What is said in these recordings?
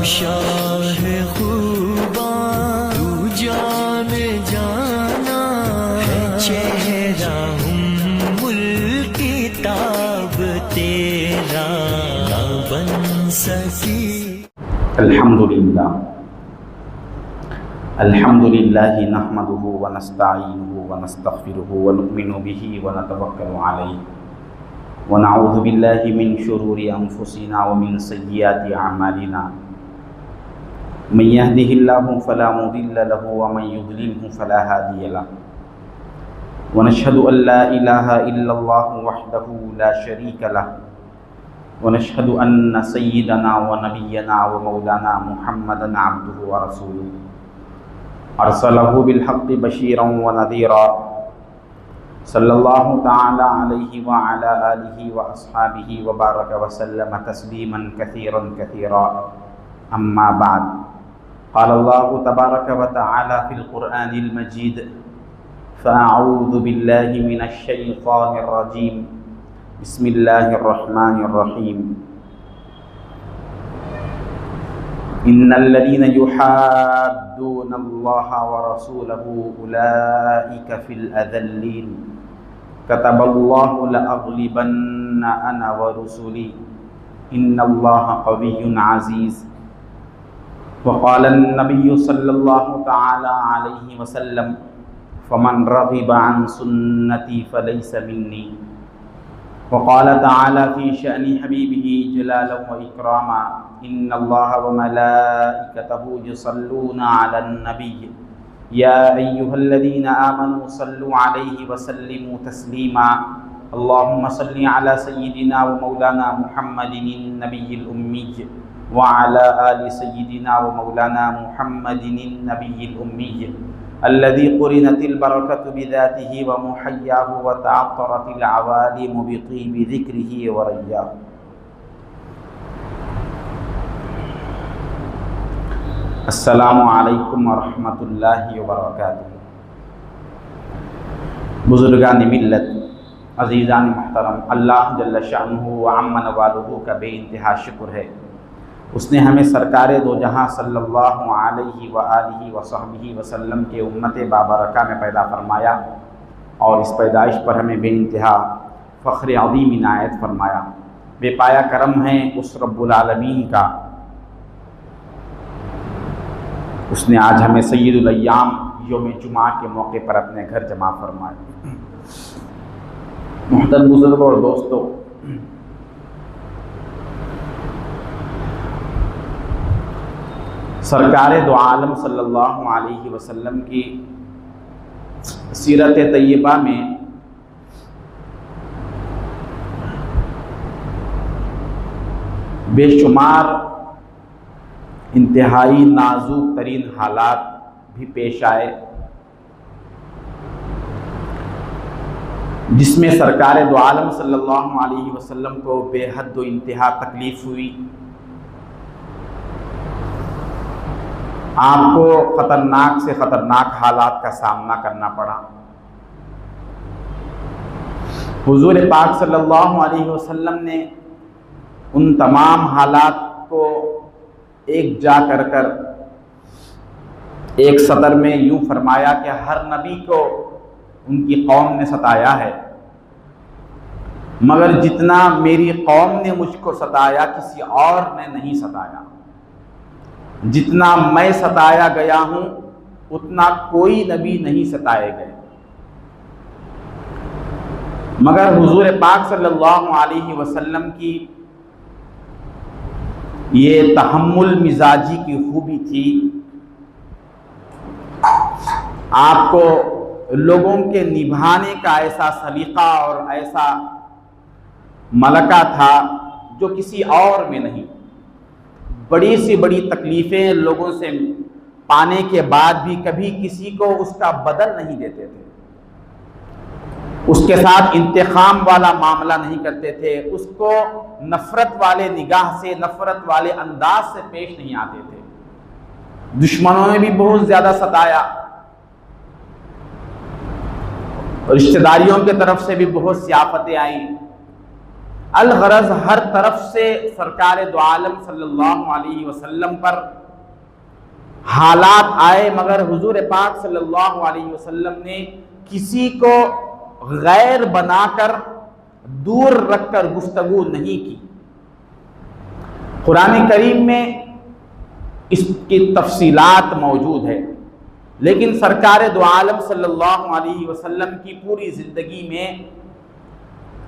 शाह खूबा तू जान जाना है चेहरा मुल्क किताब तेरा ना बन सकी। अल्हम्दुलिल्लाहि नहमदुहु व नस्तईनुहु व नस्तगफिरुहु व नु'मिनु बिही व नतवक्कलु अलैहि व नऊज़ु बिल्लाहि मिन शुरूरि अनफुसिना व मिन सय्यिआति अमालिना मन यहदिहिल्लाहु फला मुदिल्ल लहु व मन युद्लिलहु फला हादिय लहु व नशहदु अन ला इलाहा इल्लल्लाहु वहदहु ला शरीका लहु व नशहदु अन्न सय्यिदना व नबिय्यना व मौलाना मुहम्मदन अब्दुहु व रसूलुहु अर्सलहु बिलहक़्क़ि बशीरन व नज़ीरा सल्लल्लाहु तआला अलैहि व अला आलिहि व अस्हाबिहि व बारक व सल्लम तस्लीमन कसीरन कसीरा अम्मा बाद क़ाल अल्लाहु तबारक व तआला फ़िल क़ुरआनिल मजीद फ़अऊज़ु बिल्लाहि मिनश शैतानिर रजीम बिस्मिल्लाहिर रहमानिर रहीम इन्नल्लज़ीना युहाद्दूनल्लाह व रसूलहु उलाइका फ़िल अज़ल्लीन कतबल्लाहु लअग़लिबन्ना अना व रुसुली इन्नल्लाह क़विय्युन अज़ीज़ व क़ाल अन्नबिय्यु सल्लल्लाहु तआला अलैहि वसल्लम फ़मन रग़िबा अन सुन्नती फ़लैसा मिन्नी व क़ाल तआला फ़ी शअनि हबीबिही जलालन व इक्रामा इन्नल्लाह व मलाइकतहु युसल्लूना अलन नबिय्य या अय्युहल्लज़ीना आमनू सल्लु अलैहि व सल्लिमू तस्लीमा अल्लाहुम्मा सल्लि अला सय्यिदिना व मौलाना मुहम्मदिन नबिय्यिल उम्मिय्य व अला आलि सय्यिदिना व मौलाना मुहम्मदिन नबिय्यिल उम्मिय्य अल्लज़ी क़ुरिनतिल बरकतु बिज़ातिही व मुहय्याहु व तअत्तरतिल अवालिमु बितीबि ज़िक्रिही व रय्याहु। अस्सलामु अलैकुम व रहमतुल्लाहि व बरकातुहू। बुज़ुर्गान मिल्लत, अज़ीज़ान मुहतरम, अल्लाह जल्ल शानुहु व अम्मा नवालुहु का बेइंतहा शुक्र है। उसने हमें सरकार दो जहाँ सल्लल्लाहु अलैहि व आलिहि व सहबिहि वसल्लम के उम्मत बाबरका में पैदा फरमाया और इस पैदाइश पर हमें बेइंतहा फ़ख्र अज़ीम इनायत फरमाया। बेपाया करम है उस रब्बुल आलमीन का, उसने आज हमें सय्यदुल अय्याम यौम जुमा के मौके पर अपने घर जमा फरमाया। मुहतरम बुज़ुर्गों और दोस्तों, सरकार दो आलम सल्लल्लाहु अलैहि वसल्लम की सीरत तय्यबा में बेशुमार इंतहाई नाजुक तरीन हालात भी पेश आए, जिसमें सरकार दो आलम सल्लल्लाहु अलैहि वसल्लम को बेहद व इंतहा तकलीफ़ हुई। आपको ख़तरनाक से ख़तरनाक हालात का सामना करना पड़ा। हुज़ूर पाक सल्लल्लाहु अलैहि वसल्लम ने उन तमाम हालात को एक जा कर एक सतर में यूँ फरमाया कि हर नबी को उनकी कौम ने सताया है, मगर जितना मेरी कौम ने मुझको सताया किसी और ने नहीं सताया। जितना मैं सताया गया हूँ उतना कोई नबी नहीं सताए गए। मगर हुजूर पाक सल्लल्लाहु अलैहि वसल्लम की ये तहम्मुल मिजाजी की खूबी थी। आपको लोगों के निभाने का ऐसा सलीका और ऐसा मलका था जो किसी और में नहीं। बड़ी सी बड़ी तकलीफ़ें लोगों से पाने के बाद भी कभी किसी को उसका बदल नहीं देते थे, उसके साथ इंतकाम वाला मामला नहीं करते थे, उसको नफ़रत वाले निगाह से, नफ़रत वाले अंदाज से पेश नहीं आते थे। दुश्मनों ने भी बहुत ज़्यादा सताया, रिश्तेदारियों की तरफ से भी बहुत सी आफतें आई, अल-गरज हर तरफ से सरकार दो आलम सल्लल्लाहु अलैहि वसल्लम पर हालात आए, मगर हुजूर पाक सल्लल्लाहु अलैहि वसल्लम ने किसी को गैर बनाकर दूर रखकर गुफ्तगू नहीं की। कुरान करीम में इसकी तफसीलात मौजूद है, लेकिन सरकार दो आलम सल्लल्लाहु अलैहि वसल्लम की पूरी ज़िंदगी में,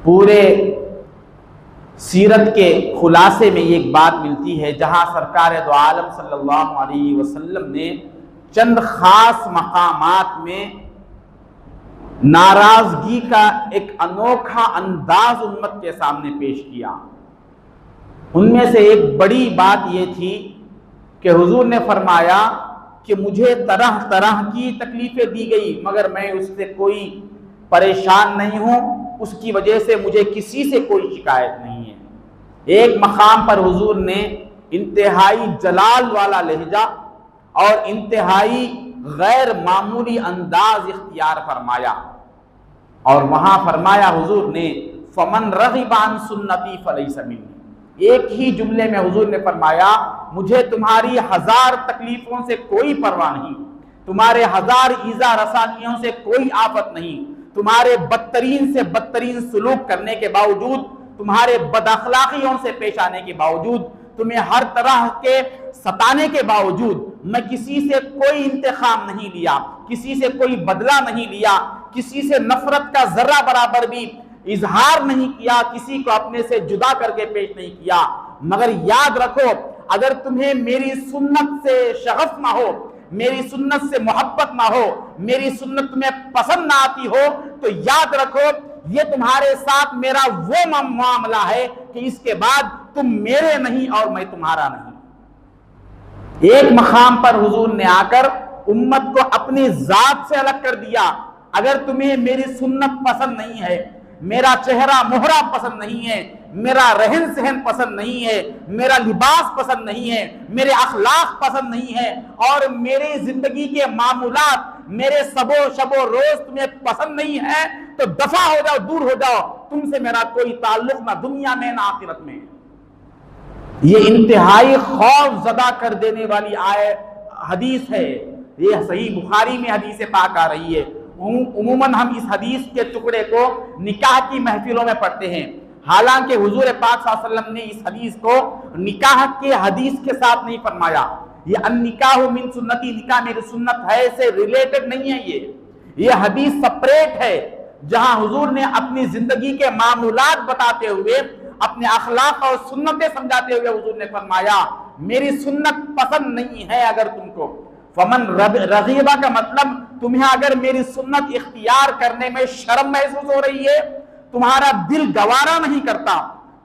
पूरे सीरत के खुलासे में एक बात मिलती है, जहां सरकार दो आलम सल्लल्लाहु अलैहि वसल्लम ने चंद खास मकामात में नाराजगी का एक अनोखा अंदाज उम्मत के सामने पेश किया। उनमें से एक बड़ी बात यह थी कि हुजूर ने फरमाया कि मुझे तरह तरह की तकलीफें दी गई, मगर मैं उससे कोई परेशान नहीं हूं, उसकी वजह से मुझे किसी से कोई शिकायत नहीं है। एक मकाम पर हुजूर ने इंतहाई जलाल वाला लहजा और इंतहाई गैर मामूली अंदाज इख्तियार फरमाया, और वहां फरमाया हुजूर ने, फमन रग़िबा अन सुन्नती फलैसा मिन्नी। एक ही जुमले में हुजूर ने फरमाया, मुझे तुम्हारी 1000 तकलीफों से कोई परवाह नहीं, तुम्हारे 1000 ईजा रसानियों से कोई आफत नहीं, तुम्हारे बदतरीन से बदतरीन सुलूक करने के बावजूद, तुम्हारे बदअखलाकियों से पेश आने के बावजूद, तुम्हें हर तरह के सताने के बावजूद मैं किसी से कोई इंतकाम नहीं लिया, किसी से कोई बदला नहीं लिया, किसी से नफरत का जर्रा बराबर भी इजहार नहीं किया, किसी को अपने से जुदा करके पेश नहीं किया। मगर याद रखो, अगर तुम्हें मेरी सुन्नत से शगफ ना हो, मेरी सुन्नत से मोहब्बत ना हो, मेरी सुन्नत तुम्हें पसंद ना आती हो, तो याद रखो ये तुम्हारे साथ मेरा वो मामला है कि इसके बाद तुम मेरे नहीं और मैं तुम्हारा नहीं। एक मकाम पर हुजूर ने आकर उम्मत को अपनी जात से अलग कर दिया। अगर तुम्हें मेरी सुन्नत पसंद नहीं है, मेरा चेहरा मोहरा पसंद नहीं है, मेरा रहन सहन पसंद नहीं है, मेरा लिबास पसंद नहीं है, मेरे अखलाक पसंद नहीं है, और मेरे जिंदगी के मामूलात, मेरे सबो शबो रोज तुम्हें पसंद नहीं है, तो दफा हो जाओ, दूर हो जाओ, तुमसे मेरा कोई ताल्लुक ना दुनिया में ना आखिरत में। ये इंतहाई खौफ ज़दा कर देने वाली हदीस है। ये सही बुखारी में हदीस पाक आ रही है। उमूमन हम इस हदीस के टुकड़े को निकाह की महफिलों में पढ़ते हैं, हालांकि हुजूर पाक सल्लल्लाहु अलैहि वसल्लम ने इस हदीस को निकाह के हदीस के साथ नहीं फरमाया। ये अन्निकाहु मिन सुन्नती, निकाह मेरी सुन्नत है से रिलेटेड नहीं है। ये हदीस सेपरेट है, जहां हुजूर ने अपनी जिंदगी के मामूलात बताते हुए, अपने अखलाक और सुन्नतें समझाते हुए हुजूर ने फरमाया, मेरी सुन्नत पसंद नहीं है अगर तुमको। फमन रग़ीबा का मतलब, तुम्हें अगर मेरी सुन्नत इख्तियार करने में शर्म महसूस हो रही है, तुम्हारा दिल गवारा नहीं करता,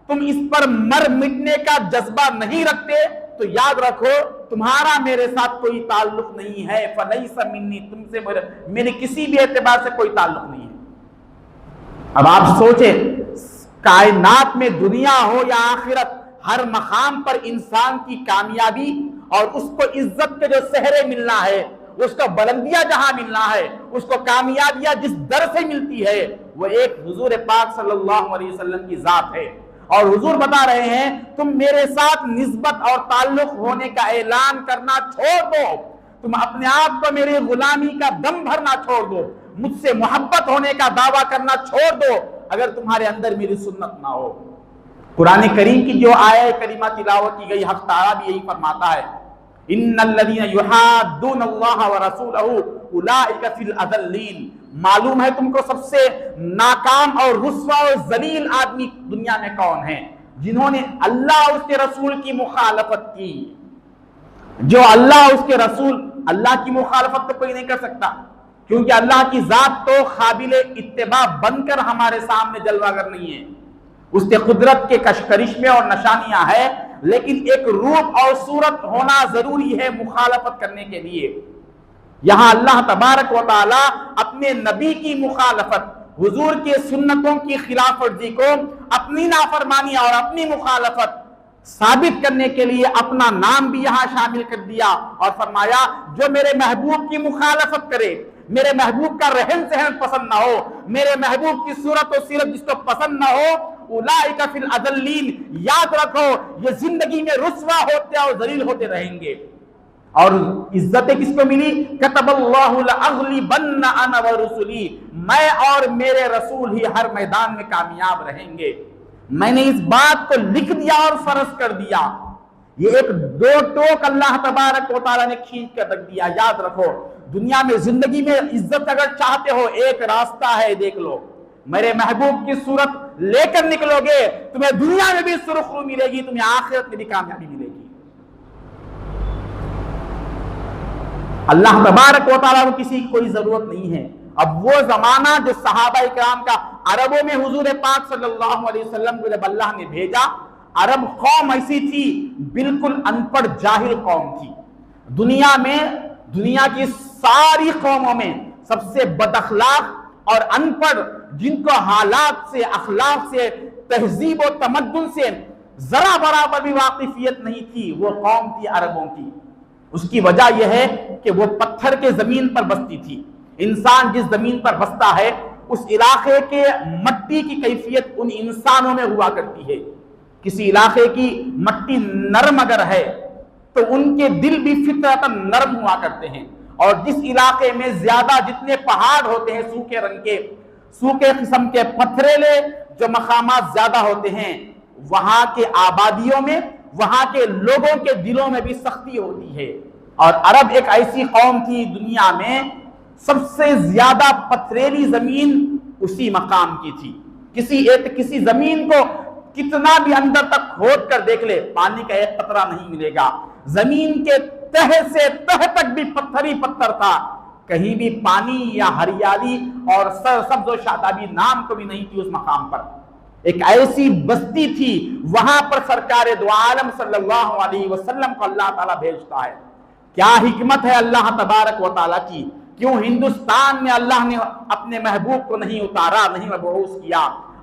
तुम इस पर मर मिटने का जज्बा नहीं रखते, तो याद रखो तुम्हारा मेरे साथ कोई ताल्लुक नहीं है। फलैसा मिन्नी, तुमसे मेरे किसी भी एतबार से कोई ताल्लुक नहीं है। अब आप सोचे, कायनात में दुनिया हो या आखिरत, हर मकाम पर इंसान की कामयाबी और उसको इज्जत के जो सहरे मिलना है, उसको बुलंदियां जहां मिलना है, उसको कामयाबियां जिस दर से मिलती है, वो एक हुजूर पाक सल्लल्लाहु अलैहि वसल्लम की जात है। और हुजूर बता रहे हैं, तुम मेरे साथ निस्बत और ताल्लुक होने का ऐलान करना छोड़ दो, तुम अपने आप को मेरी गुलामी का दम भरना छोड़ दो, मुझसे मोहब्बत होने का दावा करना छोड़ दो, अगर तुम्हारे अंदर मेरी सुन्नत ना हो। कुरान करीम की जो आयत करीमा तिलावत की गई, हक ताला भी यही फरमाता है, इन्नल्लज़ीना युहाद्दूनल्लाह व रसूलहू उलाइका फिल अज़ल्लीन। मालूम है तुमको सबसे नाकाम और रुस्वा और जलील आदमी दुनिया में कौन है? जिन्होंने अल्लाह उसके रसूल की मुखालफत की। जो अल्लाह उसके रसूल, अल्लाह की मुखालफत तो कोई नहीं कर सकता, क्योंकि अल्लाह की जात तो काबिले इत्तिबा बनकर हमारे सामने जलवागर नहीं है। उसके कुदरत के करिश्मे और निशानियां है, लेकिन एक रूप और सूरत होना जरूरी है मुखालफत करने के लिए। यहां अल्लाह तबारक व तआला अपने नबी की मुखालफत, हुजूर के सुन्नतों की खिलाफ वर्जी को, अपनी नाफरमानी और अपनी मुखालफत साबित करने के लिए अपना नाम भी यहां शामिल कर दिया और फरमाया, जो मेरे महबूब की मुखालफत करे, मेरे महबूब का रहन सहन पसंद ना हो, मेरे महबूब की सूरत और सीरत जिसको पसंद ना हो, उलाइका फिल अज़ल्लीन। याद रखो ये जिंदगी में रुस्वा होते और जलील होते रहेंगे। और इज्जतें किसको मिली? कतबल्लाहु लअग़लिबन्ना अना व रुसुली, मैं और मेरे रसूल ही हर मैदान में कामयाब रहेंगे। मैंने इस बात को लिख दिया और फर्ज कर दिया। ये एक दो टोक अल्लाह तबारक व तआला ने खींच कर रख दिया। याद रखो दुनिया में जिंदगी में इज्जत अगर चाहते हो एक रास्ता है, देख लो, मेरे महबूब की सूरत लेकर निकलोगे, तुम्हें दुनिया में भी सुरखरू मिलेगी, तुम्हें आखिरत में भी कामयाबी मिलेगी। अल्लाह तबारक व तआला को किसी की कोई जरूरत नहीं है। अब वो जमाना जो सहाबा इकराम का, अरबों में हुजूर पाक सल्लल्लाहु अलैहि वसल्लम को जब अल्लाह ने भेजा, अरब कौम ऐसी थी, बिल्कुल अनपढ़ जाहिल कौम थी। दुनिया में, दुनिया की सारी कौमों में सबसे बदअखलाक और अनपढ़, जिनको हालात से, अखलाक से, तहजीब और तमद्दुन से जरा बराबर भी वाकिफियत नहीं थी, वो कौम थी अरबों की। उसकी वजह यह है कि वो पत्थर के जमीन पर बसती थी। इंसान जिस जमीन पर बसता है उस इलाके के मट्टी की कैफियत उन इंसानों में हुआ करती है। किसी इलाके की मट्टी नरम अगर है तो उनके दिल भी फितरतन नरम हुआ करते हैं। और जिस इलाके में ज्यादा, जितने पहाड़ होते हैं सूखे रंग के, सूखे किस्म के पथरेले जो मकामात ज्यादा होते हैं, वहां के आबादियों में, वहां के लोगों के दिलों में भी सख्ती होती है। और अरब एक ऐसी कौम थी, दुनिया में सबसे ज्यादा पथरेली जमीन उसी मकाम की थी। किसी जमीन को कितना भी अंदर तक खोद कर देख ले, पानी का एक कतरा नहीं मिलेगा। जमीन के तह से तह तक भी पत्थर ही पत्थर था, कहीं भी पानी या हरियाली और सरसब्ज़ और शादाबी नाम को भी नहीं थी उस मकाम पर। एक ऐसी बस्ती थी, वहां पर सरकार दो आलम सल्लल्लाहु अलैहि वसल्लम को अल्लाह ताला भेजता है। क्या हिकमत है अल्लाह तबारक व तआला की, क्यों हिंदुस्तान में अल्लाह ने अपने महबूब को नहीं उतारा, नहीं मबऊस किया,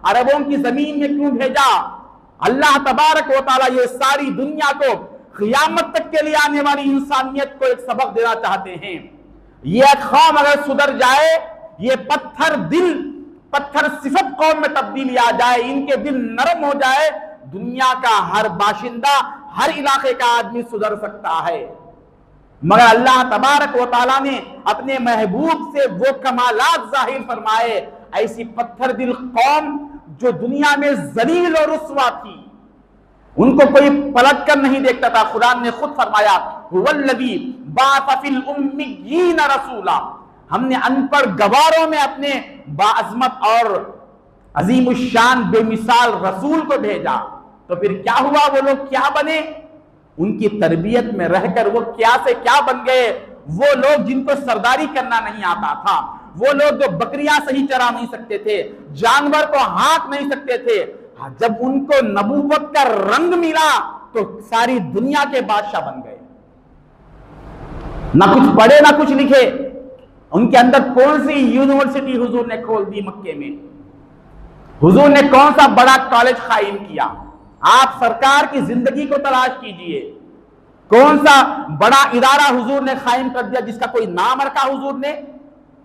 अरबों की जमीन में क्यों भेजा? अल्लाह तबारक व तआला ये सारी दुनिया को, क़ियामत तक के लिए आने वाली इंसानियत को एक सबक देना चाहते हैं। ये कौम अगर सुधर जाए, ये पत्थर दिल, पत्थर सिफत कौम में तब्दीली आ जाए, इनके दिल नरम हो जाए, दुनिया का हर बाशिंदा, हर इलाके का आदमी सुधर सकता है। मगर अल्लाह तबारक व तआला ने अपने महबूब से वो कमालात जाहिर फरमाए, ऐसी पत्थर दिल कौम जो दुनिया में जलील और रुस्वा थी, उनको कोई पलट कर नहीं देखता था। खुदा ने खुद फरमाया, हुवल्लज़ी बाअस फिल उम्मिय्यीन रसूला, हमने अनपढ़ गवारों में अपने बाअज़मत और अजीमुश्शान बेमिसाल रसूल को भेजा। तो फिर क्या हुआ? वो लोग क्या बने? उनकी तरबियत में रहकर वो क्या से क्या बन गए। वो लोग जिनको सरदारी करना नहीं आता था, वो लोग जो बकरियां सही चरा नहीं सकते थे, जानवर को हाँक नहीं सकते थे, जब उनको नबूवत का रंग मिला तो सारी दुनिया के बादशाह बन गए। ना कुछ पढ़े ना कुछ लिखे, उनके अंदर कौन सी यूनिवर्सिटी हुजूर ने खोल दी मक्के में? हुजूर ने कौन सा बड़ा कॉलेज कायम किया? आप सरकार की जिंदगी को तलाश कीजिए, कौन सा बड़ा इदारा हुजूर ने कायम कर दिया जिसका कोई नाम रखा हुजूर ने?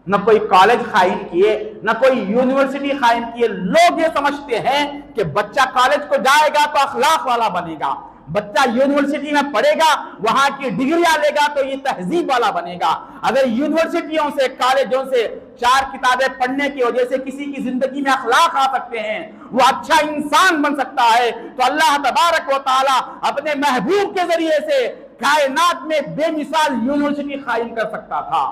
न कोई कॉलेज कायम किए, न कोई यूनिवर्सिटी कायम किए। लोग ये समझते हैं कि बच्चा कॉलेज को जाएगा तो अखलाक वाला बनेगा, बच्चा यूनिवर्सिटी में पढ़ेगा, वहां की डिग्रियां लेगा तो ये तहजीब वाला बनेगा। अगर यूनिवर्सिटियों से, कॉलेजों से 4 किताबें पढ़ने की वजह से किसी की जिंदगी में अखलाक आ सकते हैं, वो अच्छा इंसान बन सकता है, तो अल्लाह तबारक व तआला अपने महबूब के जरिए से कायनात में बेमिसाल यूनिवर्सिटी कायम कर सकता था।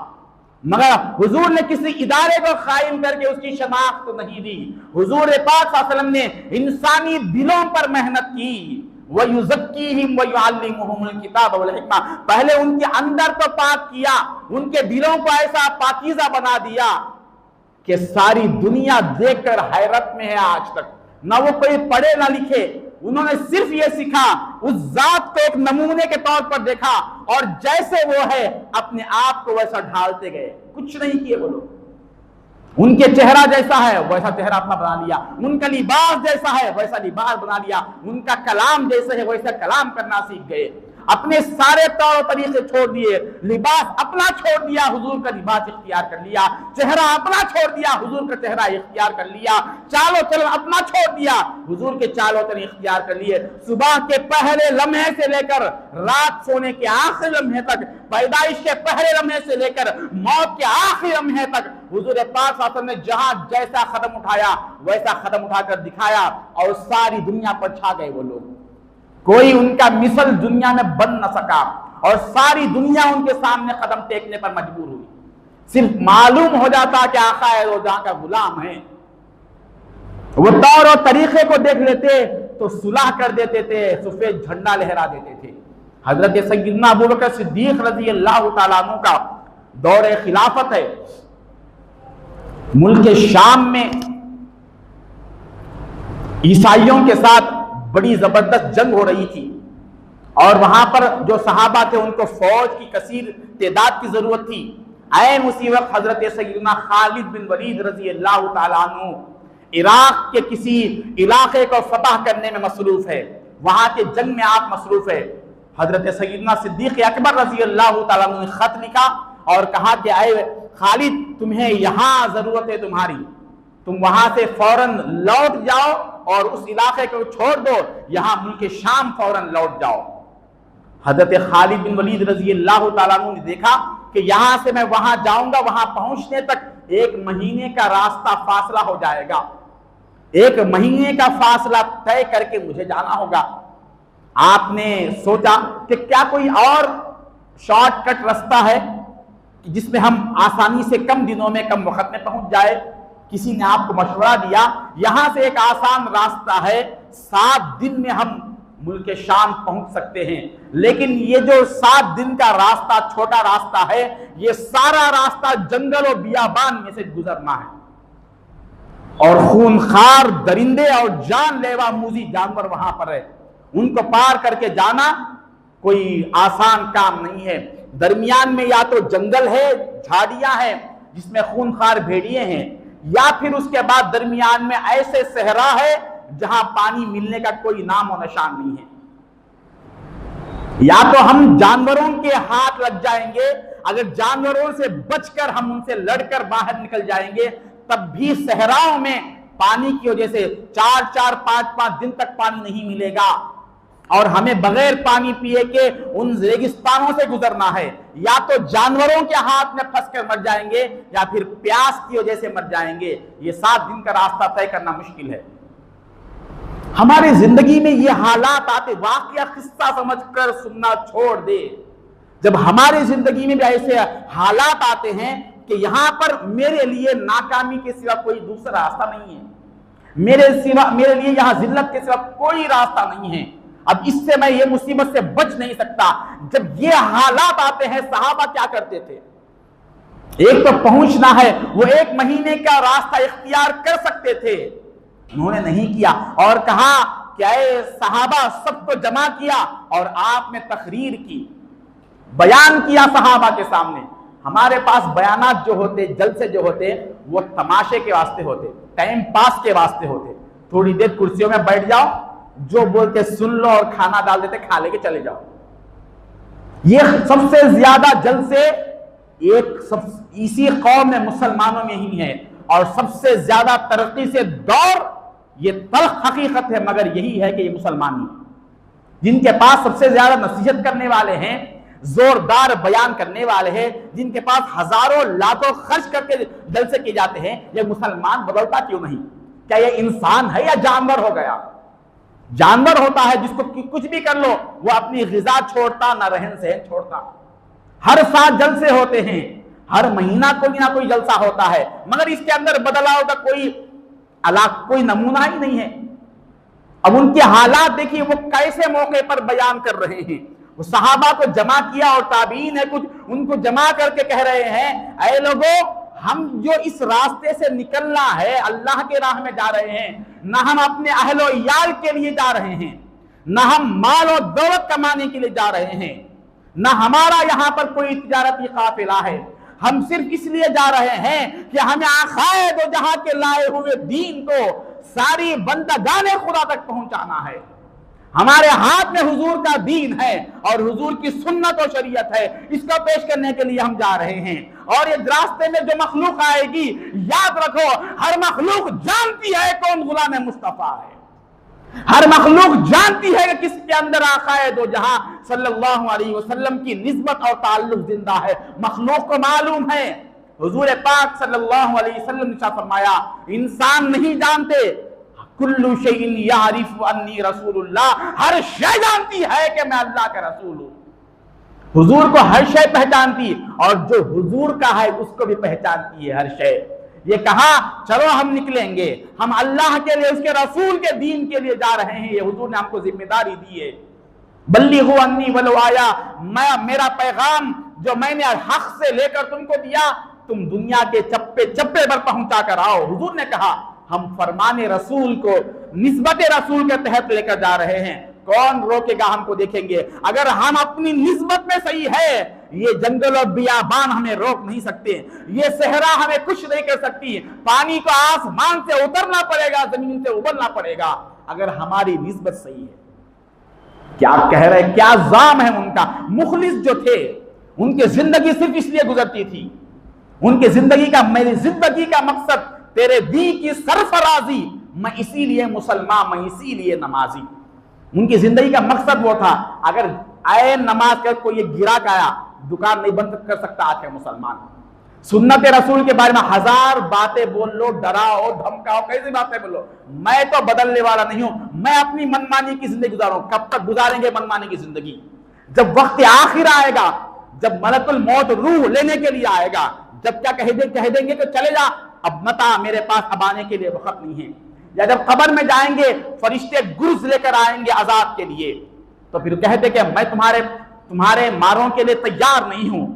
मगर हुजूर ने किसी इदारे को कायम करके उसकी शनाख्त तो नहीं दी। हुजूर पाक सल्लल्लाहु अलैहि वसल्लम ने इंसानी दिलों पर मेहनत की। वयुज़क्कीहिम वयुअल्लिमुहुमुल किताब वल हिकमा, पहले उनके अंदर तो पाक किया, उनके दिलों को ऐसा पाकीज़ा बना दिया कि सारी दुनिया देखकर हैरत में है आज तक। ना वो कोई पढ़े ना लिखे, उन्होंने सिर्फ ये सीखा, उस जात को एक नमूने के तौर पर देखा और जैसे वो है अपने आप को वैसा ढालते गए, कुछ नहीं किए वो लोग। उनके चेहरा जैसा है वैसा चेहरा अपना बना लिया, उनका लिबास जैसा है वैसा लिबास बना लिया, उनका कलाम जैसा है वैसा कलाम करना सीख गए। अपने सारे तौर तरीके छोड़ दिए, लिबास अपना छोड़ दिया, हुजूर का लिबास इख्तियार कर लिया, चेहरा अपना छोड़ दिया, हुजूर का चेहरा इख्तियार कर लिया, चालो चलन अपना छोड़ दिया, हुजूर के चालो चलन इख्तियार कर लिए। सुबह के पहले लम्हे से लेकर रात सोने के आखिरी लम्हे तक, पैदाइश के पहले लम्हे से लेकर मौत के आखिरी लम्हे तक हुजूर पाक सल्लल्लाहु अलैहि वसल्लम ने जहां जैसा कदम उठाया वैसा कदम उठाकर दिखाया और सारी दुनिया पर छा गए वो लोग। कोई उनका मिसल दुनिया में बन न सका और सारी दुनिया उनके सामने कदम टेकने पर मजबूर हुई। सिर्फ मालूम हो जाता कि आका है वो जहां का गुलाम है, वो तौर और तरीके को देख लेते तो सुलह कर देते थे, सफेद झंडा लहरा देते थे। हजरत सय्यदना अबू बकर सिद्दीक रज़ी अल्लाह तआला अन्हु का दौरे खिलाफत है। मुल्क शाम में ईसाइयों के साथ बड़ी जबरदस्त जंग हो रही थी और वहां पर जो सहाबा थे उनको फौज की कसीर तादाद की जरूरत थी। ऐन उसी वक्त हजरत सय्यदना खालिद बिन वलीद रज़ी अल्लाह तआला अन्हु इराक के किसी इलाके को फतह करने में मसरूफ है, वहां के जंग में आप मसरूफ है। हजरत सय्यदना सिद्दीक अकबर रज़ी अल्लाह तआला अन्हु ने खत लिखा और कहा कि ऐ खालिद, तुम्हें यहां जरूरत है तुम्हारी, तुम वहां से फौरन लौट जाओ और उस इलाके को छोड़ दो, यहां मुल्क शाम फौरन लौट जाओ। हजरत खालिद बिन वलीद रज़ी अल्लाह तआला अन्हु ने देखा कि यहां से मैं वहां जाऊंगा, वहां पहुंचने तक 1 महीने का रास्ता फासला हो जाएगा, 1 महीने का फासला तय करके मुझे जाना होगा। आपने सोचा कि क्या कोई और शॉर्टकट रास्ता है जिसमें हम आसानी से कम दिनों में कम वक्त में पहुंच जाए। किसी ने आपको मशवरा दिया, यहां से एक आसान रास्ता है, 7 दिन में हम मुल्क शाम पहुंच सकते हैं। लेकिन ये जो 7 दिन का रास्ता, छोटा रास्ता है, ये सारा रास्ता जंगल और बियाबान में से गुजरना है और खूनखार दरिंदे और जानलेवा मूजी जानवर वहां पर है, उनको पार करके जाना कोई आसान काम नहीं है। दरमियान में या तो जंगल है, झाड़ियां हैं जिसमें खूनखार भेड़िए हैं, या फिर उसके बाद दरमियान में ऐसे सहरा है जहां पानी मिलने का कोई नाम और निशान नहीं है। या तो हम जानवरों के हाथ लग जाएंगे, अगर जानवरों से बचकर हम उनसे लड़कर बाहर निकल जाएंगे तब भी सहराओं में पानी की वजह से 4-4, 5-5 दिन तक पानी नहीं मिलेगा और हमें बगैर पानी पिए के उन रेगिस्तानों से गुजरना है। या तो जानवरों के हाथ में फंसकर मर जाएंगे या फिर प्यास की वजह से मर जाएंगे। ये 7 दिन का रास्ता तय करना मुश्किल है। हमारी जिंदगी में ये हालात आते, वाकया किस्सा समझकर सुनना छोड़ दे। जब हमारी जिंदगी में भी ऐसे हालात आते हैं कि यहां पर मेरे लिए नाकामी के सिवा कोई दूसरा रास्ता नहीं है, मेरे लिए यहां जिल्लत के सिवा कोई रास्ता नहीं है, अब इससे मैं ये मुसीबत से बच नहीं सकता। जब ये हालात आते हैं, सहाबा क्या करते थे? एक तो पहुंचना है, वो 1 महीने का रास्ता इख्तियार कर सकते थे, उन्होंने नहीं किया और कहा क्या सहाबा सबको जमा किया और आपने तकरीर की, बयान किया सहाबा के सामने। हमारे पास बयानात जो होते, जलसे जो होते, वो तमाशे के वास्ते होते, टाइम पास के वास्ते होते। थोड़ी देर कुर्सियों में बैठ जाओ, जो बोलते सुन लो और खाना डाल देते, खा लेके चले जाओ। ये सबसे ज्यादा जलसे इसी कौम में, मुसलमानों में ही है और सबसे ज्यादा तरक्की से दौर, ये तल्ख हकीकत है मगर यही है कि ये मुसलमान ही, जिनके पास सबसे ज्यादा नसीहत करने वाले हैं, जोरदार बयान करने वाले हैं, जिनके पास हजारों लाखों खर्च करके जलसे किए जाते हैं, ये मुसलमान बदलता क्यों नहीं? क्या ये इंसान है या जानवर हो गया? जानवर होता है जिसको कुछ भी कर लो वो अपनी ग़िज़ा छोड़ता, ना रहन सहन छोड़ता। हर साल जलसे होते हैं, हर महीना कोई ना कोई जलसा होता है, मगर इसके अंदर बदलाव का कोई नमूना ही नहीं है। अब उनके हालात देखिए, वो कैसे मौके पर बयान कर रहे हैं। वो सहाबा को जमा किया और ताबीन है कुछ, उनको जमा करके कह रहे हैं, ऐ लोगों, हम जो इस रास्ते से निकलना है, अल्लाह के राह में जा रहे हैं, ना हम अपने अहलो याल के लिए जा रहे हैं, ना हम माल और दौलत कमाने के लिए जा रहे हैं, ना हमारा यहां पर कोई तिजारती काफिला है। हम सिर्फ इसलिए जा रहे हैं कि हमें आखाए दो जहां के लाए हुए दीन को सारी बंदगाने खुदा तक पहुंचाना है। हमारे हाथ में हुजूर का दीन है और हुजूर की सुन्नत और शरीयत है, इसको पेश करने के लिए हम जा रहे हैं। और ये रास्ते में जो मखलूक आएगी, याद रखो, हर मखलूक जानती है कौन गुलाम मुस्तफा है, हर मखलूक जानती है कि किसके अंदर आकाए दो जहां सल्लल्लाहु अलैहि वसल्लम की निस्बत और ताल्लुक जिंदा है। मखलूक को मालूम है, हुजूर पाक सल्लल्लाहु अलैहि वसल्लम ने फरमाया, इंसान नहीं जानते, कुल्लु शैइन यारिफु अन्नी रसूलुल्लाह, हर शय जानती है कि मैं अल्लाह का रसूल हूं। हुजूर को हर शय पहचानती, और जो हुजूर का है उसको भी पहचानती है हर शय। ये कहा चलो हम निकलेंगे, हम अल्लाह के लिए, उसके रसूल के दीन के लिए जा रहे हैं। ये हुजूर ने हमको जिम्मेदारी दी है, बल्लिगु अन्नी वलो आया, मैं मेरा पैगाम जो मैंने हक से लेकर तुमको दिया, तुम दुनिया के चप्पे चप्पे पर पहुंचा कर आओ। हुजूर ने कहा हम फरमाने रसूल को निस्बत रसूल के तहत लेकर जा रहे हैं, कौन रोकेगा हमको, देखेंगे। अगर हम अपनी निस्बत में सही है, ये जंगल और बियाबान हमें रोक नहीं सकते, ये सहरा हमें कुछ नहीं कर सकती, पानी को आसमान से उतरना पड़ेगा, जमीन से उबलना पड़ेगा, अगर हमारी निस्बत सही है। क्या कह रहे, क्या जाम है उनका। मुखलिस जो थे, उनकी जिंदगी सिर्फ इसलिए गुजरती थी, उनकी जिंदगी का, मेरी जिंदगी का मकसद तेरे दी की सरफराजी, मैं इसीलिए मुसलमान, मैं इसीलिए नमाजी। उनकी जिंदगी का मकसद वो था। अगर आए नमाज कर कोई ये गिरा आया, दुकान नहीं बंद कर सकता आज के मुसलमान। सुन्नत रसूल के बारे में हजार बातें बोल लो, डराओ धमकाओ, कैसी बातें बोलो, मैं तो बदलने वाला नहीं हूं, मैं अपनी मनमानी की जिंदगी गुजारूं। कब तक गुजारेंगे मनमानी की जिंदगी? जब वक्त आखिर आएगा, जब मलकुल मौत रूह लेने के लिए आएगा, जब क्या कह देंगे कि चले जा, अब मत आ, मेरे पास अब आने के लिए वक्त नहीं है। या जब कब्र में जाएंगे, फरिश्ते गुर्ज लेकर आएंगे अजाब के लिए, तो फिर कहते कि मैं तुम्हारे मारों के लिए तैयार नहीं हूं।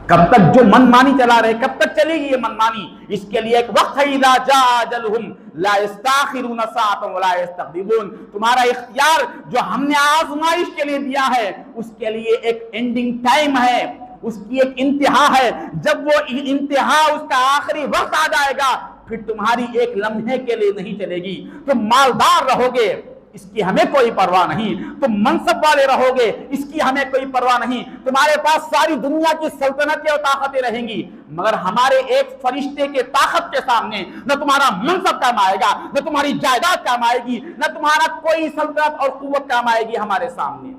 कब तक जो मनमानी चला रहे, कब तक चलेगी ये मनमानी? इसके लिए एक वक्त है, इज़ा जाअ अजलहुम ला यस्तखिरून साअतन वला यस्तक़दिमून। तुम्हारा इख्तियार जो हमने आजमाइश के लिए दिया है, उसके लिए एक एंडिंग टाइम है, उसकी एक इंतहा है। जब वो इंतहा, उसका आखिरी वक्त आ जाएगा, फिर तुम्हारी एक लम्हे के लिए नहीं चलेगी। तुम मालदार रहोगे, इसकी हमें कोई परवाह नहीं, तुम मनसब वाले रहोगे, इसकी हमें कोई परवाह नहीं, तुम्हारे पास सारी दुनिया की सल्तनतें और ताकतें रहेंगी, मगर हमारे एक फरिश्ते के ताकत के सामने न तुम्हारा मनसब काम आएगा, न तुम्हारी जायदाद काम आएगी, न तुम्हारा कोई सल्तनत और कुव्वत काम आएगी हमारे सामने।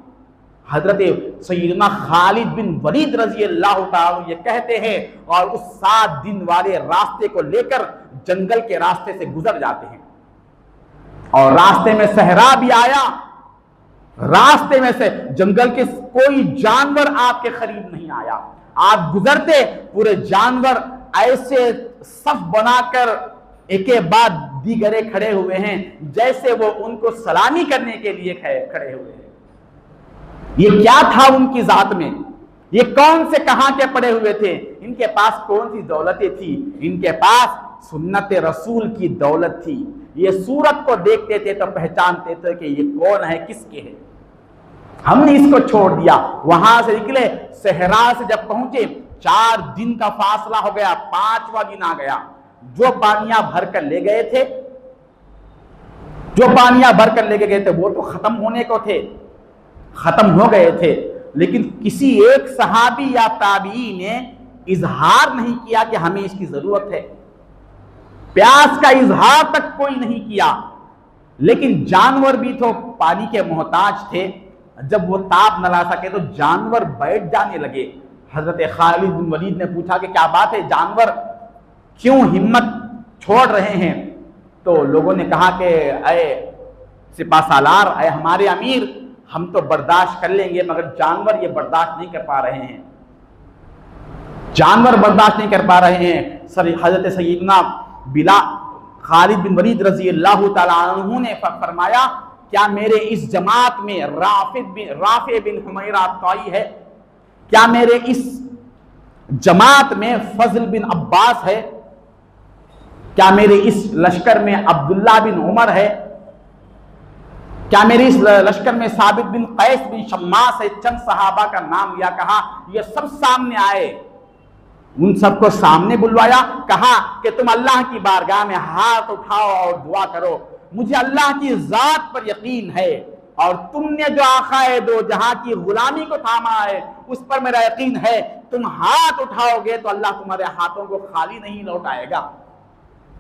हजरत सैयदना खालिद बिन वलीद रजी अल्लाह ताला ये कहते हैं, और उस 7 दिन वाले रास्ते को लेकर जंगल के रास्ते से गुजर जाते हैं, और रास्ते में सहरा भी आया, रास्ते में से जंगल के कोई जानवर आपके करीब नहीं आया। आप गुजरते, पूरे जानवर ऐसे सफ बनाकर एक के बाद दीगरे खड़े हुए हैं, जैसे वो उनको सलामी करने के लिए खड़े हुए हैं। ये क्या था उनकी जात में? ये कौन से कहां के पड़े हुए थे? इनके पास कौन सी दौलतें थी? इनके पास सुन्नत रसूल की दौलत थी। ये सूरत को देखते थे तो पहचानते थे कि ये कौन है, किसके है। हमने इसको छोड़ दिया, वहां से निकले, सहरा से जब पहुंचे, 4 दिन का फासला हो गया, 5वां दिन आ गया। जो पानियां भर कर ले गए थे, वो तो खत्म होने को थे, खत्म हो गए थे, लेकिन किसी एक सहाबी या ताबी ने इजहार नहीं किया कि हमें इसकी जरूरत है। प्यास का इजहार तक कोई नहीं किया। लेकिन जानवर भी तो पानी के मोहताज थे। जब वो ताप न ला सके तो जानवर बैठ जाने लगे। हजरत खालिद बिन वलीद ने पूछा कि क्या बात है, जानवर क्यों हिम्मत छोड़ रहे हैं? तो लोगों ने कहा कि अय सिपासालार, अय हमारे अमीर, हम तो बर्दाश्त कर लेंगे, मगर जानवर ये बर्दाश्त नहीं कर पा रहे हैं, जानवर बर्दाश्त नहीं कर पा रहे हैं। हजरत सैयदना खालिद बिन वलीद रजी अल्लाह ताला अन्हु ने फरमाया, क्या मेरे इस जमात में राफे बिन हुमैरा ताई है? क्या मेरे इस जमात में फजल बिन अब्बास है? क्या मेरे इस लश्कर में अब्दुल्ला बिन उमर है? क्या मेरे इस लश्कर में साबित बिन कैस बिन शम्मास है? चंद सहाबा का नाम लिया, कहा ये सब सामने आए, उन सबको सामने बुलवाया, कहा कि तुम अल्लाह की बारगाह में हाथ उठाओ और दुआ करो, मुझे अल्लाह की जात पर यकीन है और तुमने जो आखाए दो जहां की गुलामी को थामा है उस पर मेरा यकीन है। तुम हाथ उठाओगे तो अल्लाह तुम्हारे हाथों को खाली नहीं लौटाएगा।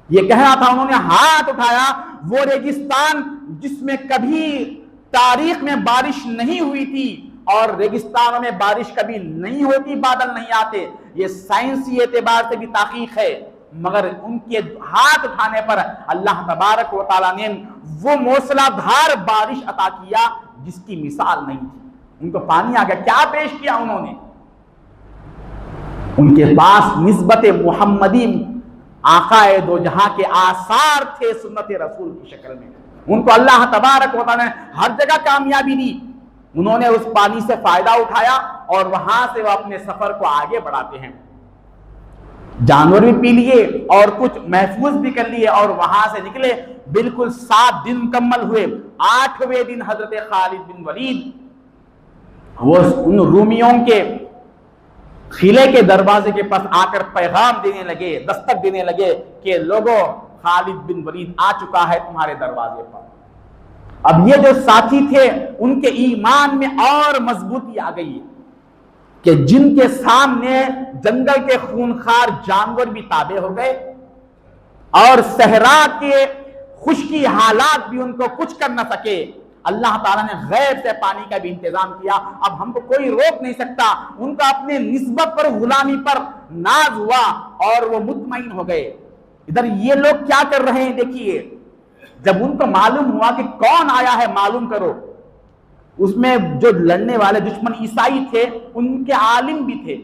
ये कह रहा था, उन्होंने हाथ उठाया, वो रेगिस्तान जिसमें कभी तारीख में बारिश नहीं हुई थी और रेगिस्तानों में बारिश कभी नहीं होती, बादल नहीं आते, ये साइंसी एतबार से भी ताकीक है, मगर उनके हाथ उठाने पर अल्लाह तबारक व तआला ने वो मूसलाधार बारिश अता किया जिसकी मिसाल नहीं थी। उनको पानी आ गया। क्या पेश किया उन्होंने? उनके पास निस्बत मुहम्मदी आकाए दो जहां के आसार थे सुन्नत रसूल की शक्ल में। उनको अल्लाह तबारक व तआला ने हर जगह कामयाबी दी। उन्होंने उस पानी से फायदा उठाया और वहां से वो अपने सफर को आगे बढ़ाते हैं। जानवर भी पी लिए और कुछ महफूज भी कर लिए और वहां से निकले। बिल्कुल 7 दिन मुकम्मल हुए। 8वें दिन हजरत खालिद बिन वलीद वो उन रूमियों के किले के दरवाजे के पास आकर पैगाम देने लगे, दस्तक देने लगे कि लोगों, खालिद बिन वलीद आ चुका है तुम्हारे दरवाजे पर। अब ये जो साथी थे उनके ईमान में और मजबूती आ गई कि जिनके सामने जंगल के खूनखार जानवर भी ताबे हो गए और सहरा के खुश्की हालात भी उनको कुछ कर न सके। अल्लाह ताला ने गैब से पानी का भी इंतजाम किया। अब हमको कोई रोक नहीं सकता। उनका अपने निस्बत पर, गुलामी पर नाज हुआ और वो मुतमईन हो गए। इधर ये लोग क्या कर रहे हैं देखिए। जब उनको मालूम हुआ कि कौन आया है, मालूम करो, उसमें जो लड़ने वाले दुश्मन ईसाई थे उनके आलिम भी थे,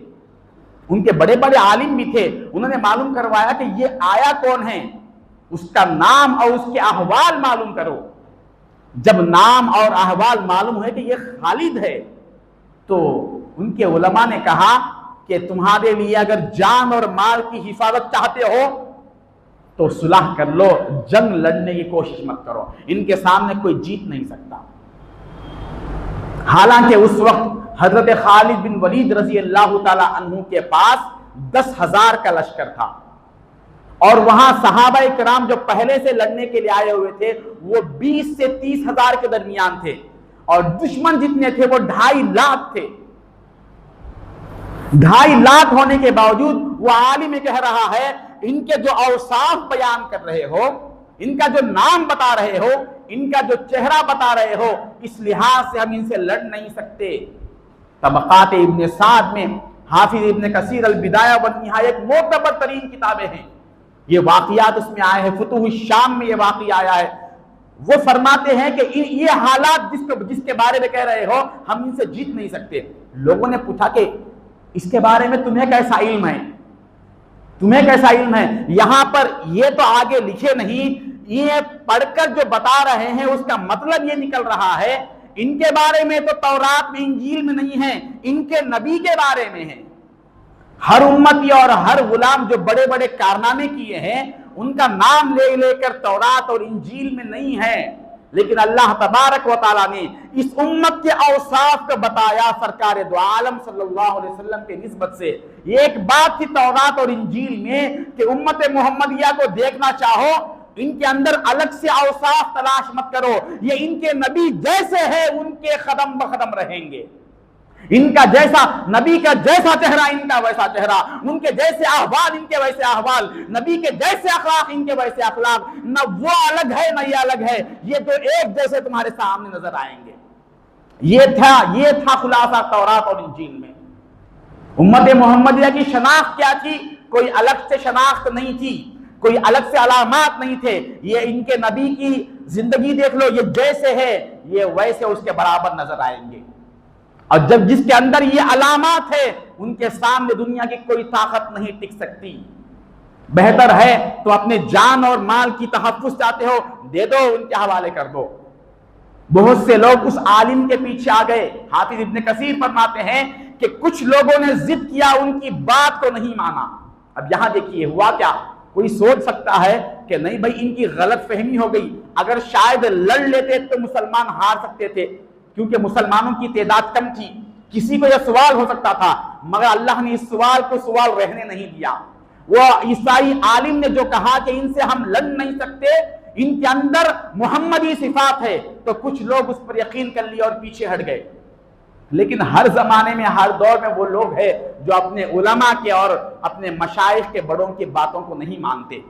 उनके बड़े बड़े आलिम भी थे। उन्होंने मालूम करवाया कि ये आया कौन है, उसका नाम और उसके अहवाल मालूम करो। जब नाम और अहवाल मालूम हुए कि ये खालिद है तो उनके उलमा ने कहा कि तुम्हारे लिए अगर जान और माल की हिफाजत चाहते हो तो सुलह कर लो, जंग लड़ने की कोशिश मत करो, इनके सामने कोई जीत नहीं सकता। हालांकि उस वक्त हजरत खालिद बिन वलीद रजी अल्लाह ताला अन्हु के पास 10,000 का लश्कर था और वहां सहाबा इकराम जो पहले से लड़ने के लिए आए हुए थे वो 20 से 30,000 के दरमियान थे और दुश्मन जितने थे वो 2.5 लाख थे। 2.5 लाख होने के बावजूद वो आलिम कह रहा है, इनके जो औसाफ बयान कर रहे हो, इनका जो नाम बता रहे हो, इनका जो चेहरा बता रहे हो, इस लिहाज से हम इनसे लड़ नहीं सकते। तबक़ात इब्न साद में हाफिज इब्न कसीर अल बिदाया व निहाया एक मोतबर तरीन किताबें हैं, ये वाक़ियात उसमें आए हैं। फुतूह शाम में ये वाक़िया आया है। वो फरमाते हैं कि ये हालात जिसके बारे में कह रहे हो, हम इनसे जीत नहीं सकते। लोगों ने पूछा कि इसके बारे में तुम्हें कैसा इल्म है, तुम्हें कैसा इल्म है? यहां पर ये तो आगे लिखे नहीं, ये पढ़कर जो बता रहे हैं उसका मतलब ये निकल रहा है इनके बारे में तो तौरात में, इंजील में नहीं है, इनके नबी के बारे में है। हर उम्मती और हर गुलाम जो बड़े बड़े कारनामे किए हैं उनका नाम ले लेकर तौरात और इंजील में नहीं है, लेकिन अल्लाह तबारक व तआला ने इस उम्मत के औसाफ को बताया सरकार दो आलम सल्लल्लाहु अलैहि वसल्लम के निस्बत से। ये एक बात थी तौरात और इंजील में कि उम्मत मोहम्मदिया को देखना चाहो, इनके अंदर अलग से औसाफ तलाश मत करो, ये इनके नबी जैसे है उनके कदम बकदम रहेंगे। इनका जैसा नबी का जैसा चेहरा इनका वैसा चेहरा, उनके जैसे अहवाल इनके वैसे अहवाल, नबी के जैसे अखलाक इनके वैसे अखलाक, न वो अलग है न ये अलग है, ये तो एक जैसे तुम्हारे सामने नजर आएंगे। ये था खुलासा तौरात और इंजील में। उम्मत मोहम्मदिया की शनाख्त क्या थी? कोई अलग से शनाख्त नहीं थी, कोई अलग से अलामात नहीं थे। ये इनके नबी की जिंदगी देख लो, ये जैसे है ये वैसे उसके बराबर नजर आएंगे। और जब जिसके अंदर ये अलामात है उनके सामने दुनिया की कोई ताकत नहीं टिक सकती। बेहतर है तो अपने जान और माल की तहफ्फुज़ चाहते हो, दे दो, उनके हवाले कर दो। बहुत से लोग उस आलिम के पीछे आ गए। हाफिज इब्न कसीर फरमाते हैं कि कुछ लोगों ने जिद किया, उनकी बात को नहीं माना। अब यहां देखिए हुआ क्या। कोई सोच सकता है कि नहीं भाई इनकी गलत फहमी हो गई, अगर शायद लड़ लेते तो मुसलमान हार सकते थे, क्योंकि मुसलमानों की तादाद कम थी। किसी को यह सवाल हो सकता था, मगर अल्लाह ने इस सवाल को सवाल रहने नहीं दिया। वो ईसाई आलिम ने जो कहा कि इनसे हम लड़ नहीं सकते, इनके अंदर मोहम्मदी सिफात है, तो कुछ लोग उस पर यकीन कर लिए और पीछे हट गए। लेकिन हर जमाने में, हर दौर में वो लोग हैं जो अपने उलमा के और अपने मशाइख के बड़ों की बातों को नहीं मानते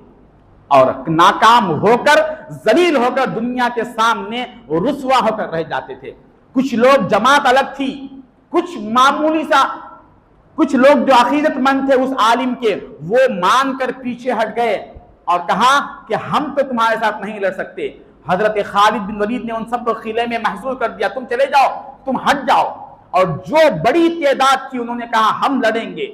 और नाकाम होकर, जलील होकर दुनिया के सामने रुसवा होकर रह जाते थे। कुछ लोग, जमात अलग थी, कुछ मामूली सा, कुछ लोग जो अकीदतमंद थे उस आलिम के, वो मानकर पीछे हट गए और कहा कि हम तो तुम्हारे साथ नहीं लड़ सकते। हजरत खालिद बिन वलीद ने उन सबको किले में महसूर कर दिया, तुम चले जाओ, तुम हट जाओ। और जो बड़ी तादाद थी उन्होंने कहा हम लड़ेंगे,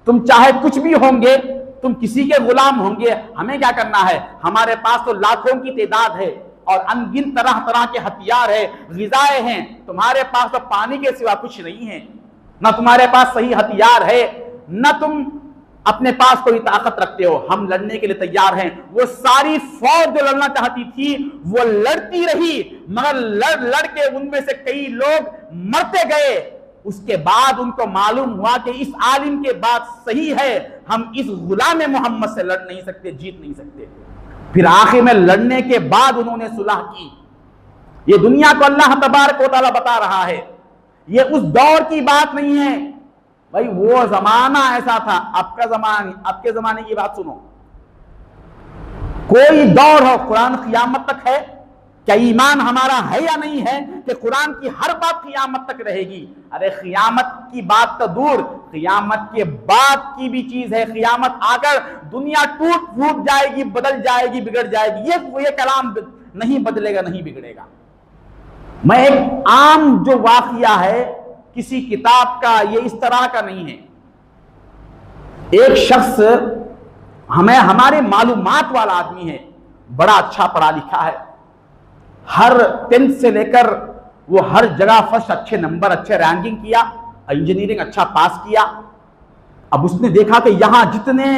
तुम चाहे कुछ भी होंगे, तुम किसी के गुलाम होंगे, हमें क्या करना है, हमारे पास तो लाखों की तादाद है और अनगिनत तरह तरह के हथियार है, ग़िज़ाएं हैं, तुम्हारे पास तो पानी के सिवा कुछ नहीं है, ना तुम्हारे पास सही हथियार है, ना तुम अपने पास कोई ताकत रखते हो, हम लड़ने के लिए तैयार हैं। वो सारी फौज जो लड़ना चाहती थी वो लड़ती रही, मगर लड़ लड़ के उनमें से कई लोग मरते गए। उसके बाद उनको मालूम हुआ कि इस आलिम के बात सही है, हम इस गुलाम मोहम्मद से लड़ नहीं सकते, जीत नहीं सकते। फिर आखिर में लड़ने के बाद उन्होंने सुलह की। ये दुनिया को अल्लाह तबारक व तआला बता रहा है, ये उस दौर की बात नहीं है भाई, वो जमाना ऐसा था। आपके जमाने की बात सुनो, कोई दौर हो, कुरान क़यामत तक है, क्या ईमान हमारा है या नहीं है कि कुरान की हर बात क़यामत तक रहेगी? अरे क़यामत की बात तो दूर, क़यामत के बाद की भी चीज है। क़यामत आकर दुनिया टूट फूट जाएगी, बदल जाएगी, बिगड़ जाएगी, ये कलाम नहीं बदलेगा, नहीं बिगड़ेगा। मैं एक आम जो वाक़िया है किसी किताब का, ये इस तरह का नहीं है। एक शख्स हमारे मालूमात वाला आदमी है, बड़ा अच्छा पढ़ा लिखा है, हर 10th से लेकर वो हर जगह फर्स्ट, अच्छे नंबर, अच्छे रैंकिंग किया, इंजीनियरिंग अच्छा पास किया। अब उसने देखा कि यहां जितने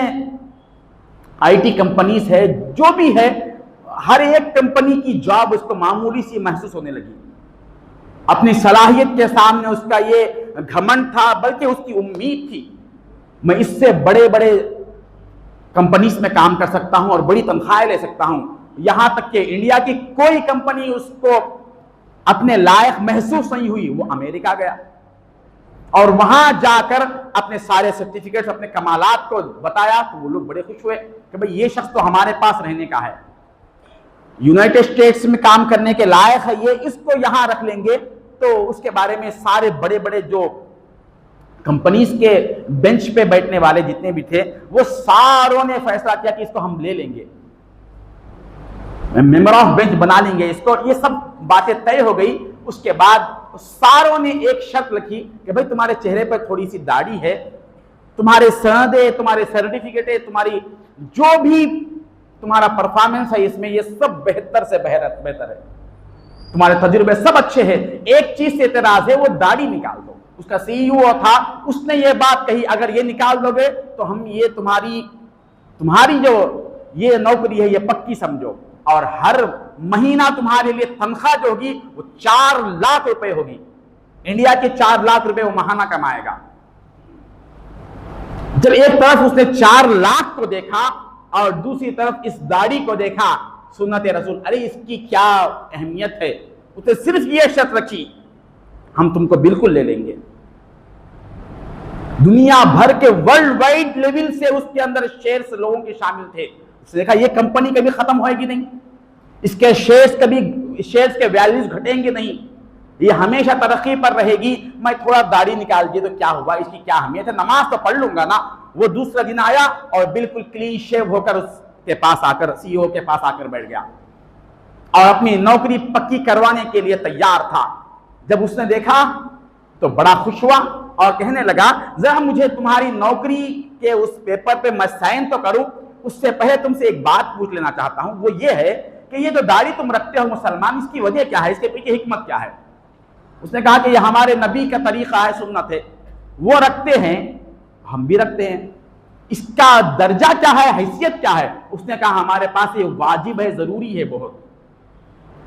आईटी कंपनीज है, जो भी है, हर एक कंपनी की जॉब उसको मामूली सी महसूस होने लगी। अपनी सलाहियत के सामने उसका ये घमंड था, बल्कि उसकी उम्मीद थी, मैं इससे बड़े बड़े कंपनीज में काम कर सकता हूं और बड़ी तनख्वाहें ले सकता हूं। यहां तक कि इंडिया की कोई कंपनी उसको अपने लायक महसूस नहीं हुई। वो अमेरिका गया और वहां जाकर अपने सारे सर्टिफिकेट्स, अपने कमालात को बताया, तो वो लोग बड़े खुश हुए कि भाई ये शख्स तो हमारे पास रहने का है, यूनाइटेड स्टेट्स में काम करने के लायक है, ये इसको यहां रख लेंगे। तो उसके बारे में सारे बड़े बड़े जो कंपनीज के बेंच पे बैठने वाले जितने भी थे, वो सारों ने फैसला किया कि इसको हम ले लेंगे, मेंबर ऑफ बेंच बना लेंगे इसको। ये सब बातें तय हो गई। उसके बाद सारों ने एक शर्त रखी कि भाई तुम्हारे चेहरे पर थोड़ी सी दाढ़ी है, तुम्हारे सनदे, तुम्हारे सर्टिफिकेट है, तुम्हारी जो भी तुम्हारा परफॉर्मेंस है, इसमें ये सब बेहतर से बेहतर है, तुम्हारे तजुर्बे सब अच्छे हैं, एक चीज से एतराज है, वो दाढ़ी निकाल दो। उसका सीईओ था, उसने ये बात कही, अगर ये निकाल दोगे तो हम ये तुम्हारी जो ये नौकरी है ये पक्की समझो, और हर महीना तुम्हारे लिए तनख्वाह जो होगी वो 4 लाख रुपए होगी। इंडिया के 4 लाख रुपए वो महाना कमाएगा। जब एक तरफ उसने 4 लाख को देखा और दूसरी तरफ इस दाढ़ी को देखा, सुन्नत रसूल, अरे इसकी क्या अहमियत है, उसने सिर्फ ये शर्त रखी, हम तुमको बिल्कुल ले लेंगे। दुनिया भर के वर्ल्ड वाइड लेवल से उसके अंदर शेयर्स लोगों के शामिल थे। उसने देखा ये कंपनी कभी खत्म होएगी नहीं, इसके शेयर्स के वैल्यूज घटेंगे नहीं, ये हमेशा तरक्की पर रहेगी। मैं थोड़ा दाढ़ी निकाल दिए तो क्या हुआ, इसकी क्या अहमियत है, नमाज तो पढ़ लूंगा ना। वो दूसरा दिन आया और बिल्कुल क्लीन शेव होकर उसके पास आकर, सीईओ के पास आकर बैठ गया और अपनी नौकरी पक्की करवाने के लिए तैयार था। जब उसने देखा तो बड़ा खुश हुआ और कहने लगा, जरा मुझे तुम्हारी नौकरी के उस पेपर पे मैं साइन तो करूं, उससे पहले तुमसे एक बात पूछ लेना चाहता हूं। वो ये है कि ये जो दाढ़ी तुम रखते हो मुसलमान, इसकी वजह क्या है, इसके पीछे हिकमत क्या है? उसने कहा कि ये हमारे नबी का तरीका है, सुन्नत है, वो रखते हैं, हम भी रखते हैं। इसका दर्जा क्या है, हैसियत क्या है? उसने कहा हमारे पास ये वाजिब है, जरूरी है बहुत।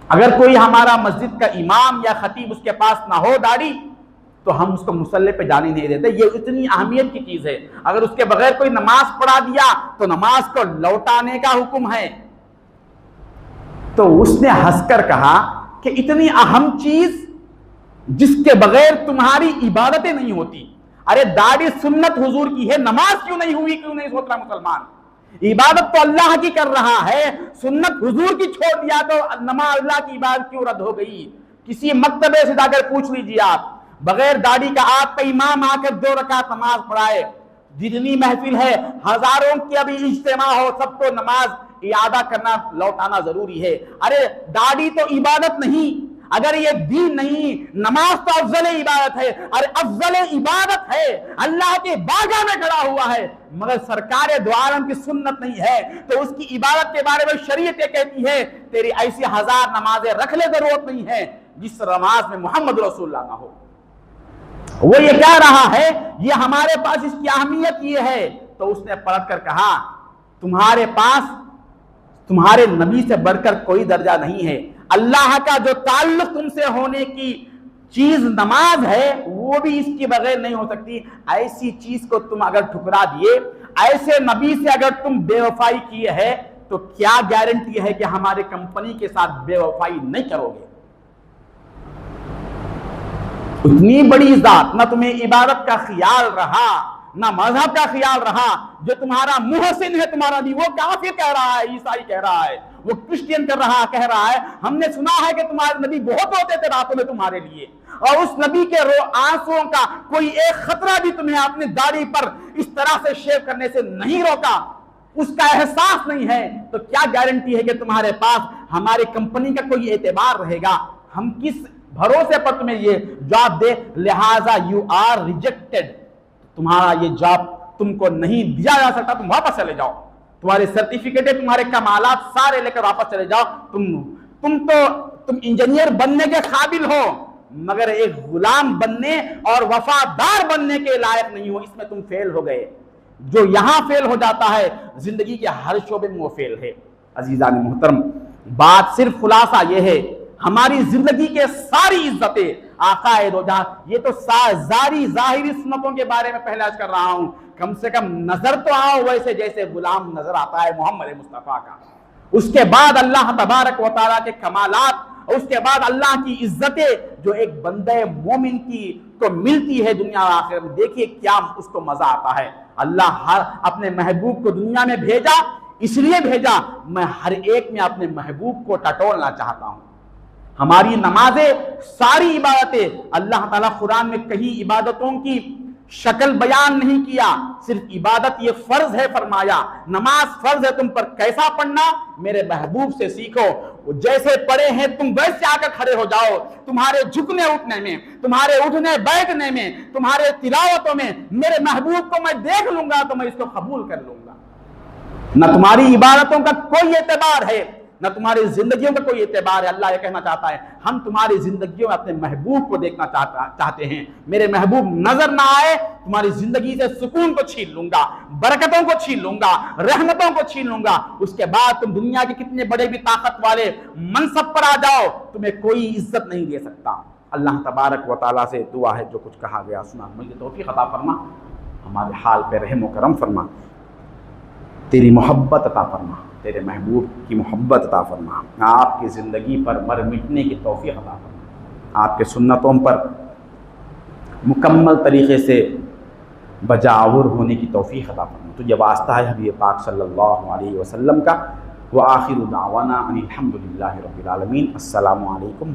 अगर कोई हमारा मस्जिद का इमाम या खतीब उसके पास ना हो दाढ़ी, तो हम उसको मुसल्ले पे जाने नहीं देते। ये इतनी अहमियत की चीज है। अगर उसके बगैर कोई नमाज पढ़ा दिया तो नमाज को लौटाने का हुक्म है। तो उसने हंसकर कहा कि इतनी अहम चीज जिसके बगैर तुम्हारी इबादतें नहीं होती। अरे दाढ़ी सुन्नत हुजूर की है, नमाज क्यों नहीं हुई, क्यों नहीं सोच रहा मुसलमान? इबादत तो अल्लाह की कर रहा है, सुन्नत हुजूर की छोड़ दिया तो नमाज अल्लाह की इबादत क्यों रद्द हो गई? किसी मक्तबे से जाकर पूछ लीजिए आप, बगैर दाढ़ी का आपका इमाम आकर 2 रकात नमाज पढ़ाए, जितनी महफिल है, हजारों की अभी इज्तिमा हो, सबको नमाज इयादा करना, लौटाना जरूरी है। अरे दाढ़ी तो इबादत नहीं, अगर ये दीन नहीं, नमाज तो अफजल इबादत है। अरे अफजल इबादत है, अल्लाह के बागा में खड़ा हुआ है, मगर सरकार दो आलम की सुन्नत नहीं है, तो उसकी इबादत के बारे में शरीयत ये कहती है तेरी ऐसी 1000 नमाजें रख ले, जरूरत नहीं है जिस नमाज में मोहम्मद रसूलुल्लाह ना हो। वो ये कह रहा है, ये हमारे पास इसकी अहमियत ये है। तो उसने पलट कर कहा, तुम्हारे पास तुम्हारे नबी से बढ़कर कोई दर्जा नहीं है। अल्लाह का जो ताल्लुक तुमसे होने की चीज नमाज है, वो भी इसके बगैर नहीं हो सकती। ऐसी चीज को तुम अगर ठुकरा दिए, ऐसे नबी से अगर तुम बेवफाई किए है, तो क्या गारंटी है कि हमारे कंपनी के साथ बेवफाई नहीं करोगे? उतनी बड़ी जात, ना तुम्हें इबादत का ख्याल रहा, ना मजहब का ख्याल रहा। जो तुम्हारा मुहसिन है तुम्हारा नबी, वो काफिर कह रहा है, ईसाई कह रहा है, वो क्रिश्चियन कह रहा है हमने सुना है कि तुम्हारे नबी बहुत रोते थे रातों में तुम्हारे लिए, और उस नबी के आंसुओं का कोई एक खतरा भी तुम्हें अपनी दाढ़ी पर इस तरह से शेव करने से नहीं रोका, उसका एहसास नहीं है। तो क्या गारंटी है कि तुम्हारे पास हमारी कंपनी का कोई एतबार रहेगा? हम किस भरोसे पर तुम्हें ये जॉब दे? लिहाजा यू आर रिजेक्टेड, तुम्हारा ये जॉब तुमको नहीं दिया जा सकता, तुम वापस चले जाओ, तुम्हारे सर्टिफिकेट, तुम्हारे कमालात सारे लेकर वापस चले जाओ। तुम इंजीनियर बनने के काबिल हो, मगर एक गुलाम बनने और वफादार बनने के लायक नहीं हो, इसमें तुम फेल हो गए। जो यहां फेल हो जाता है, जिंदगी के हर शोबे में वो फेल है। अजीजान मोहतरम, बात सिर्फ खुलासा ये है, हमारी जिंदगी के सारी इज्जतें आकाए रोजा, ये तो जाहिरी सुन्नतों के बारे में पहले आज कर रहा हूं, कम से कम नजर तो आओ वैसे जैसे गुलाम नजर आता है मोहम्मद मुस्तफा का। उसके बाद अल्लाह तबारक व तआला के कमालात, उसके बाद अल्लाह की इज्जतें जो एक बंदे मोमिन की को मिलती है दुनिया और आखिरत में, देखिए क्या उसको मजा आता है। अल्लाह हर अपने महबूब को दुनिया में भेजा, इसलिए भेजा मैं हर एक में अपने महबूब को टटोलना चाहता हूं। हमारी नमाजें, सारी इबादतें, अल्लाह ताला कुरान में कहीं इबादतों की शक्ल बयान नहीं किया, सिर्फ इबादत ये फर्ज है फरमाया। नमाज फर्ज है तुम पर, कैसा पढ़ना मेरे महबूब से सीखो, जैसे पढ़े हैं तुम वैसे आकर खड़े हो जाओ। तुम्हारे झुकने उठने में, तुम्हारे उठने बैठने में, तुम्हारे तिलावतों में मेरे महबूब को मैं देख लूंगा तो मैं इसको कबूल कर लूंगा। न तुम्हारी इबादतों का कोई एतबार है, न तुम्हारी जिंदगियों का कोई एतबार है। अल्लाह ये कहना चाहता है, हम तुम्हारी जिंदगियों में अपने महबूब को देखना चाहते हैं। मेरे महबूब नजर ना आए, तुम्हारी जिंदगी से सुकून को छीन लूंगा, बरकतों को छीन लूंगा, रहमतों को छीन लूंगा। उसके बाद तुम दुनिया के कितने बड़े भी ताकत वाले मनसब पर आ जाओ, तुम्हें कोई इज्जत नहीं दे सकता। अल्लाह तबारक व तआला से दुआ है, जो कुछ कहा गया सुना, मुझे तौफीक अता फरमा, हमारे हाल पे रहम व करम फरमा, तेरी मोहब्बत अता फरमा, तेरे महबूब की मोहब्बत अता फरमा, आपकी ज़िंदगी पर मर मिटने की तौफीक अता फरमा, आपके सुन्नतों पर मुकम्मल तरीक़े से बजावर होने की तौफीक अता फरमा। तुझे वास्ता है हबीब पाक सल्लल्लाहु अलैहि वसल्लम का। व आखिरु दावाना अनिल हम्दुलिल्लाहि रब्बिल आलमीन। अस्सलामु अलैकुम।